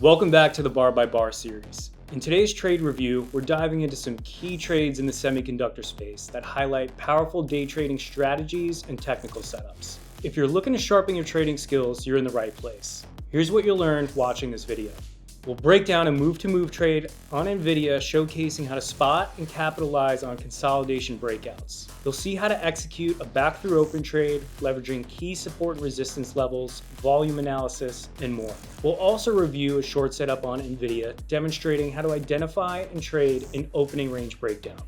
Welcome back to the Bar by Bar series. In today's trade review, we're diving into some key trades in the semiconductor space that highlight powerful day trading strategies and technical setups. If you're looking to sharpen your trading skills, you're in the right place. Here's what you'll learn watching this video. We'll break down a move-to-move trade on NVIDIA, showcasing how to spot and capitalize on consolidation breakouts. You'll see how to execute a back-through open trade, leveraging key support and resistance levels, volume analysis, and more. We'll also review a short setup on NVIDIA, demonstrating how to identify and trade an opening range breakdown.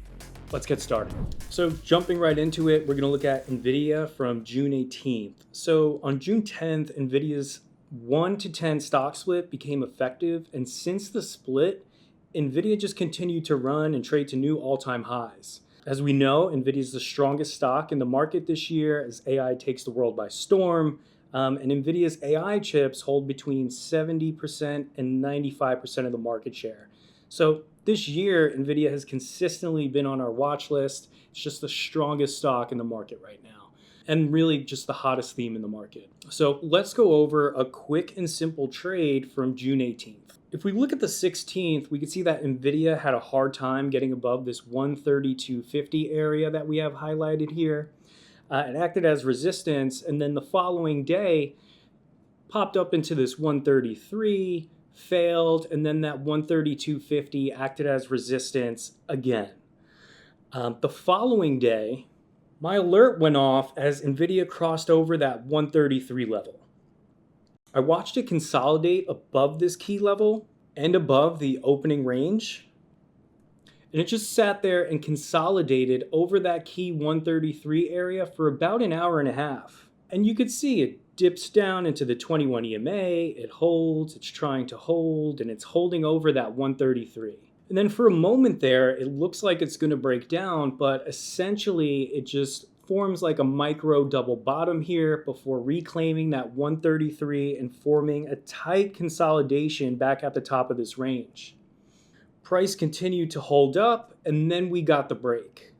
Let's get started. So jumping right into it, we're going to look at NVIDIA from June 18th. So on June 10th, NVIDIA's 1-to-10 stock split became effective, and since the split, NVIDIA just continued to run and trade to new all-time highs. As we know, NVIDIA is the strongest stock in the market this year as AI takes the world by storm, and NVIDIA's AI chips hold between 70% and 95% of the market share. So this year, NVIDIA has consistently been on our watch list. It's just the strongest stock in the market right now, and really just the hottest theme in the market. So let's go over a quick and simple trade from June 18th. If we look at the 16th, we can see that NVIDIA had a hard time getting above this 132.50 area that we have highlighted here. It acted as resistance, and then the following day popped up into this 133, failed, and then that 132.50 acted as resistance again. The following day, my alert went off as NVIDIA crossed over that 133 level. I watched it consolidate above this key level and above the opening range, and it just sat there and consolidated over that key 133 area for about an hour and a half. And you could see it dips down into the 21 EMA, it holds, it's trying to hold, and it's holding over that 133. And then for a moment there, it looks like it's going to break down, but essentially it just forms like a micro double bottom here before reclaiming that 133 and forming a tight consolidation back at the top of this range. Price continued to hold up, and then we got the break.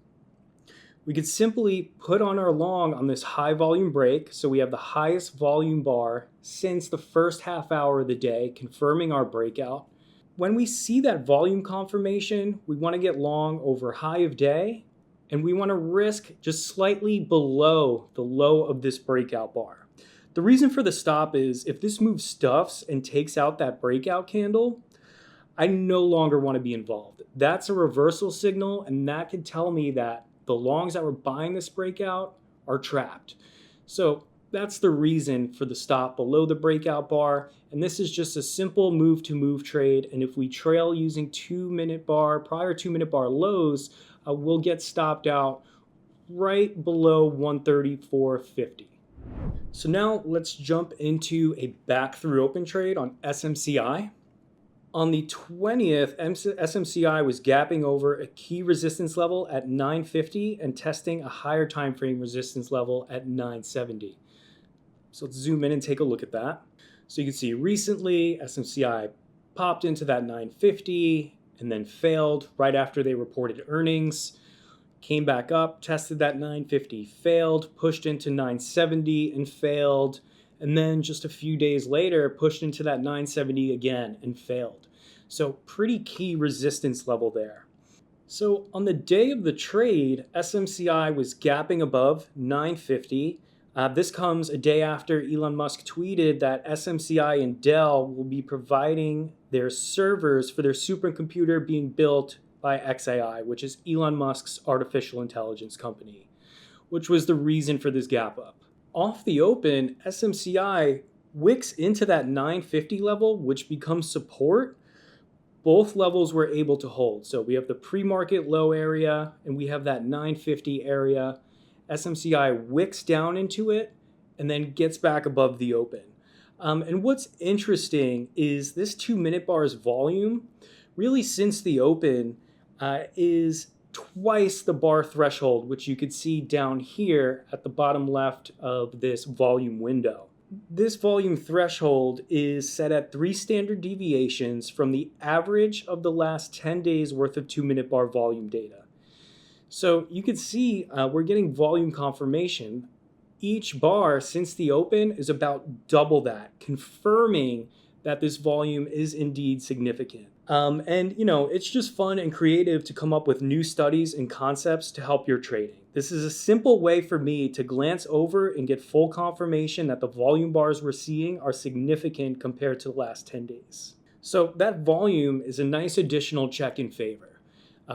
We could simply put on our long on this high volume break, so we have the highest volume bar since the first half hour of the day, confirming our breakout. When we see that volume confirmation, we want to get long over high of day, and we want to risk just slightly below the low of this breakout bar. The reason for the stop is if this move stuffs and takes out that breakout candle, I no longer want to be involved. That's a reversal signal, and that could tell me that the longs that were buying this breakout are trapped. So that's the reason for the stop below the breakout bar. And this is just a simple move to move trade. And if we trail using prior 2-minute bar lows, we'll get stopped out right below 134.50. So now let's jump into a back through open trade on SMCI. On the 20th, SMCI was gapping over a key resistance level at 950 and testing a higher time frame resistance level at 970. So let's zoom in and take a look at that. So you can see recently SMCI popped into that 950 and then failed right after they reported earnings. Came back up, tested that 950, failed, pushed into 970 and failed. And then just a few days later, pushed into that 970 again and failed. So pretty key resistance level there. So on the day of the trade, SMCI was gapping above 950. This comes a day after Elon Musk tweeted that SMCI and Dell will be providing their servers for their supercomputer being built by xAI, which is Elon Musk's artificial intelligence company, which was the reason for this gap up. Off the open, SMCI wicks into that 950 level, which becomes support. Both levels were able to hold. So we have the pre-market low area and we have that 950 area. SMCI wicks down into it and then gets back above the open. And what's interesting is this 2-minute bar's volume, really since the open, is twice the bar threshold, which you could see down here at the bottom left of this volume window. This volume threshold is set at 3 standard deviations from the average of the last 10 days worth of 2-minute bar volume data. So you can see we're getting volume confirmation. Each bar since the open is about double that, confirming that this volume is indeed significant. And it's just fun and creative to come up with new studies and concepts to help your trading. This is a simple way for me to glance over and get full confirmation that the volume bars we're seeing are significant compared to the last 10 days. So that volume is a nice additional check in favor.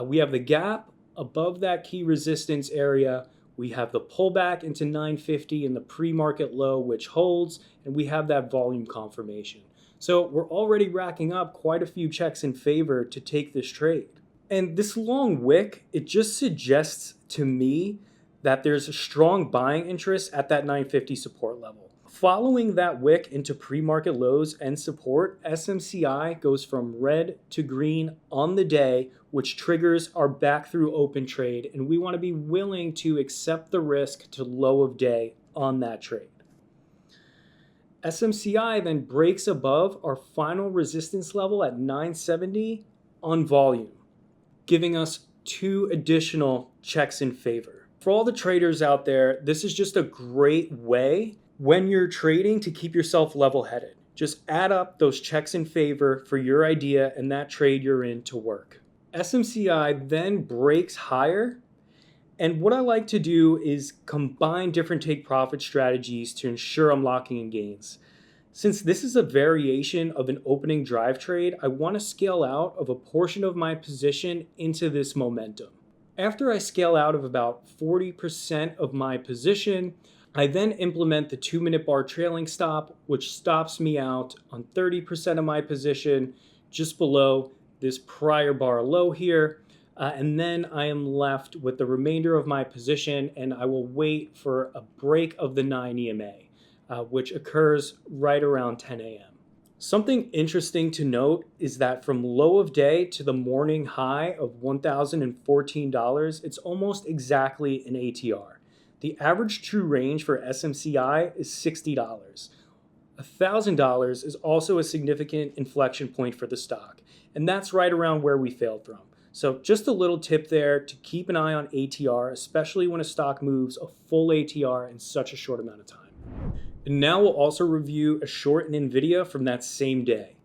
We have the gap above that key resistance area. We have the pullback into 950 and the pre-market low, which holds, and we have that volume confirmation. So we're already racking up quite a few checks in favor to take this trade. And this long wick, it just suggests to me that there's a strong buying interest at that 950 support level. Following that wick into pre-market lows and support, SMCI goes from red to green on the day, which triggers our back through open trade, and we want to be willing to accept the risk to low of day on that trade. SMCI then breaks above our final resistance level at 970 on volume, giving us 2 additional checks in favor. For all the traders out there, this is just a great way when you're trading to keep yourself level-headed. Just add up those checks in favor for your idea and that trade you're in to work. SMCI then breaks higher, and what I like to do is combine different take profit strategies to ensure I'm locking in gains. Since this is a variation of an opening drive trade, I want to scale out of a portion of my position into this momentum. After I scale out of about 40% of my position, I then implement the 2-minute bar trailing stop, which stops me out on 30% of my position, just below this prior bar low here. And then I am left with the remainder of my position, and I will wait for a break of the 9 EMA, which occurs right around 10 a.m. Something interesting to note is that from low of day to the morning high of $1,014, it's almost exactly an ATR. The average true range for SMCI is $60. $1,000 is also a significant inflection point for the stock, and that's right around where we failed from. So just a little tip there to keep an eye on ATR, especially when a stock moves a full ATR in such a short amount of time. And now we'll also review a short in NVIDIA from that same day.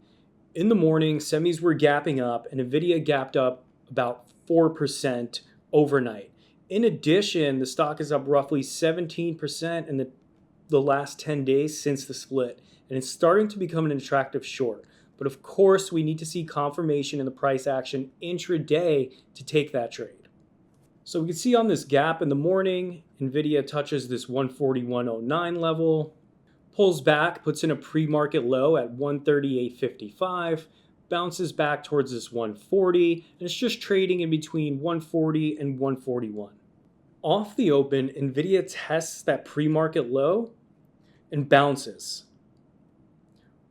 In the morning, semis were gapping up, and NVIDIA gapped up about 4% overnight. In addition, the stock is up roughly 17% in the last 10 days since the split, and it's starting to become an attractive short. But of course, we need to see confirmation in the price action intraday to take that trade. So we can see on this gap in the morning, NVIDIA touches this 141.09 level, pulls back, puts in a pre-market low at 138.55, bounces back towards this 140, and it's just trading in between 140 and 141. Off the open, NVIDIA tests that pre-market low and bounces.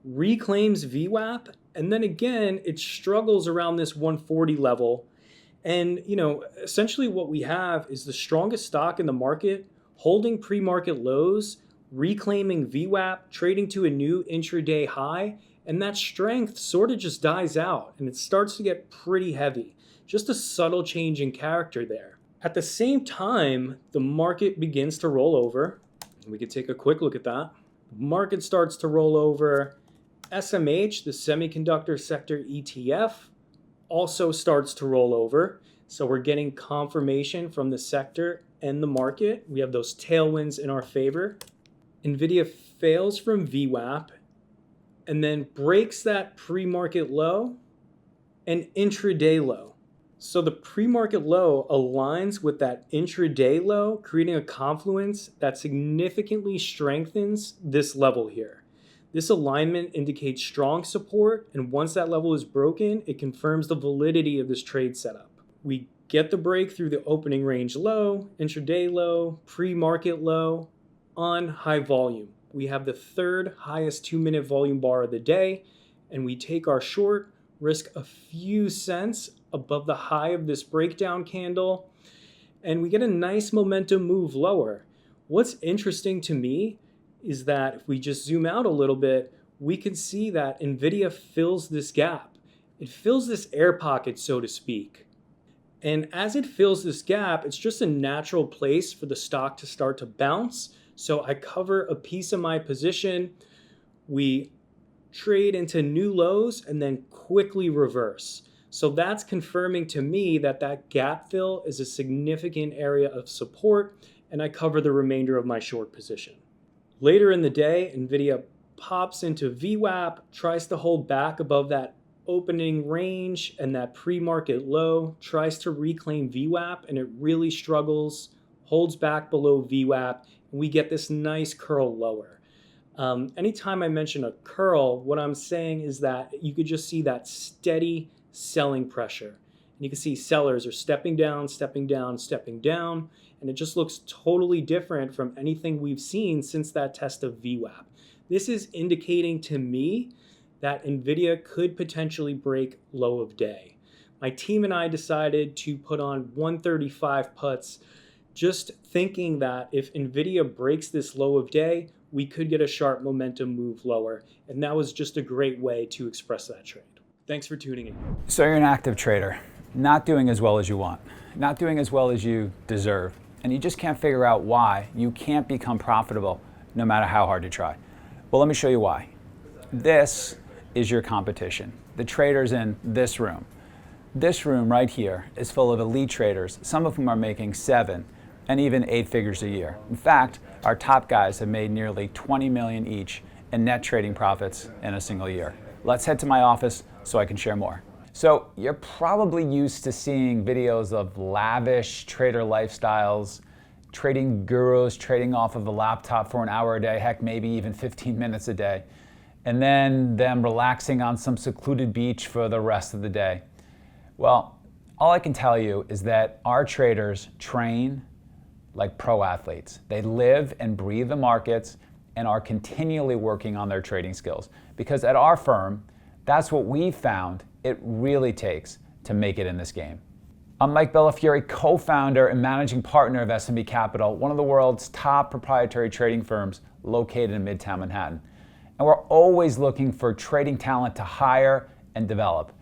Reclaims VWAP, and then again, it struggles around this 140 level. And, essentially what we have is the strongest stock in the market holding pre-market lows, reclaiming VWAP, trading to a new intraday high, and that strength sort of just dies out and it starts to get pretty heavy. Just a subtle change in character there. At the same time, the market begins to roll over. We could take a quick look at that. The market starts to roll over. SMH, the semiconductor sector ETF, also starts to roll over. So we're getting confirmation from the sector and the market. We have those tailwinds in our favor. NVIDIA fails from VWAP and then breaks that pre-market low and intraday low. So the pre-market low aligns with that intraday low, creating a confluence that significantly strengthens this level here. This alignment indicates strong support, and once that level is broken, it confirms the validity of this trade setup. We get the break through the opening range low, intraday low, pre-market low on high volume. We have the third highest 2-minute volume bar of the day, and we take our short, risk a few cents above the high of this breakdown candle, and we get a nice momentum move lower. What's interesting to me is that if we just zoom out a little bit, we can see that NVIDIA fills this gap. It fills this air pocket, so to speak. And as it fills this gap, it's just a natural place for the stock to start to bounce. So I cover a piece of my position. We trade into new lows, and then quickly reverse. So that's confirming to me that that gap fill is a significant area of support, and I cover the remainder of my short position. Later in the day, NVIDIA pops into VWAP, tries to hold back above that opening range and that pre-market low, tries to reclaim VWAP, and it really struggles, holds back below VWAP, and we get this nice curl lower. Anytime I mention a curl, what I'm saying is that you could just see that steady selling pressure. And you can see sellers are stepping down, stepping down, stepping down, and it just looks totally different from anything we've seen since that test of VWAP. This is indicating to me that NVIDIA could potentially break low of day. My team and I decided to put on 135 puts, just thinking that if NVIDIA breaks this low of day, we could get a sharp momentum move lower. And that was just a great way to express that trade. Thanks for tuning in. So you're an active trader, not doing as well as you want, not doing as well as you deserve, and you just can't figure out why you can't become profitable no matter how hard you try. Well, let me show you why. This is your competition. The traders in this room. This room right here is full of elite traders, some of whom are making 7 and even 8 figures a year. In fact, our top guys have made nearly 20 million each in net trading profits in a single year. Let's head to my office so I can share more. So you're probably used to seeing videos of lavish trader lifestyles, trading gurus trading off of the laptop for an hour a day, heck, maybe even 15 minutes a day, and then them relaxing on some secluded beach for the rest of the day. Well, all I can tell you is that our traders train like pro athletes. They live and breathe the markets and are continually working on their trading skills. Because at our firm, that's what we found it really takes to make it in this game. I'm Mike Bellafiore, co-founder and managing partner of SMB Capital, one of the world's top proprietary trading firms located in Midtown Manhattan. And we're always looking for trading talent to hire and develop.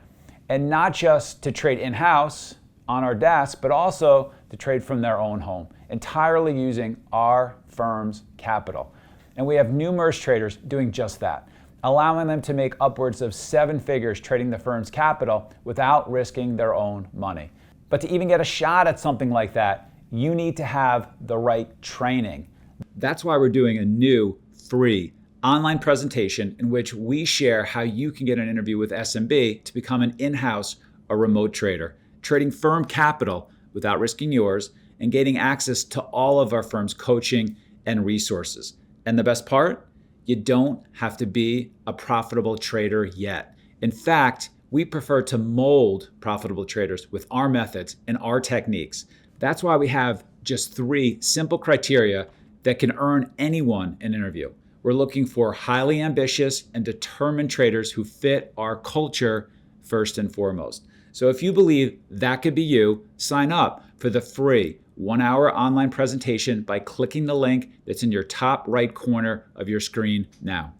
And not just to trade in-house on our desk, but also to trade from their own home, entirely using our firm's capital. And we have numerous traders doing just that, allowing them to make upwards of 7 figures trading the firm's capital without risking their own money. But to even get a shot at something like that, you need to have the right training. That's why we're doing a new free online presentation in which we share how you can get an interview with SMB to become an in-house or remote trader, trading firm capital without risking yours and gaining access to all of our firm's coaching and resources. And the best part? You don't have to be a profitable trader yet. In fact, we prefer to mold profitable traders with our methods and our techniques. That's why we have just 3 simple criteria that can earn anyone an interview. We're looking for highly ambitious and determined traders who fit our culture first and foremost. So if you believe that could be you, sign up for the free 1-hour online presentation by clicking the link that's in your top right corner of your screen now.